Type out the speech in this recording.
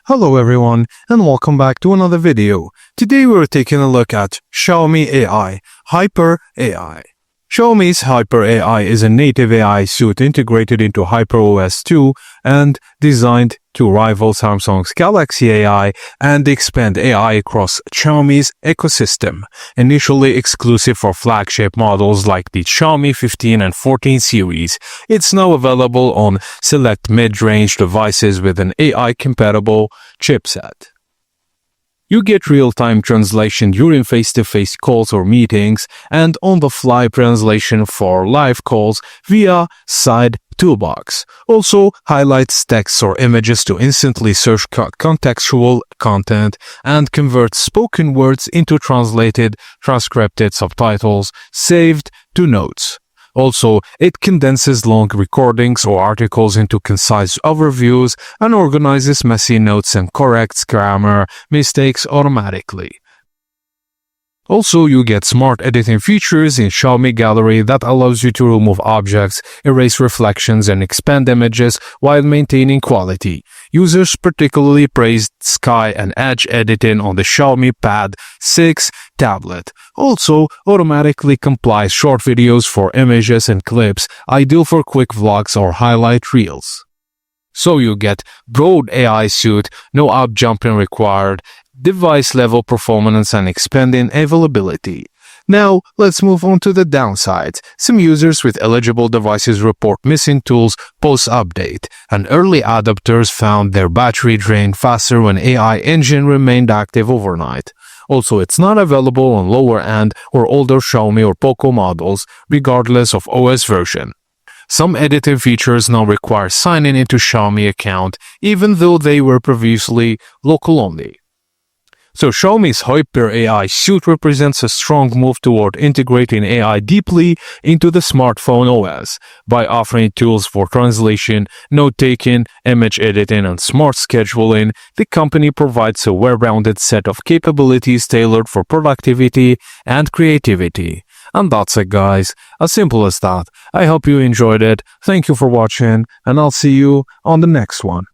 Hello everyone and welcome back to another video. Today we're taking a look at Xiaomi AI, Hyper AI. Xiaomi's Hyper AI is a native AI suite integrated into HyperOS 2 and designed to rival Samsung's Galaxy AI and expand AI across Xiaomi's ecosystem. Initially exclusive for flagship models like the Xiaomi 15 and 14 series, it's now available on select mid-range devices with an AI-compatible chipset. You get real-time translation during face-to-face calls or meetings and on-the-fly translation for live calls via side toolbox. Also highlights text or images to instantly search contextual content and convert spoken words into translated, transcribed subtitles saved to notes. Also, it condenses long recordings or articles into concise overviews and organizes messy notes and corrects grammar mistakes automatically. Also, you get smart editing features in Xiaomi Gallery that allows you to remove objects, erase reflections, and expand images while maintaining quality. Users particularly praised Sky and Edge editing on the Xiaomi Pad 6 tablet. Also, automatically compiles short videos for images and clips, ideal for quick vlogs or highlight reels. So you get broad AI suite, no app jumping required, device-level performance and expanding availability. Now, let's move on to the downsides. Some users with eligible devices report missing tools post-update, and early adopters found their battery drain faster when AI engine remained active overnight. Also, it's not available on lower-end or older Xiaomi or POCO models, regardless of OS version. Some editing features now require signing into Xiaomi account, even though they were previously local-only. So Xiaomi's Hyper AI suite represents a strong move toward integrating AI deeply into the smartphone OS. By offering tools for translation, note-taking, image editing, and smart scheduling, the company provides a well-rounded set of capabilities tailored for productivity and creativity. And that's it, guys. As simple as that. I hope you enjoyed it. Thank you for watching, and I'll see you on the next one.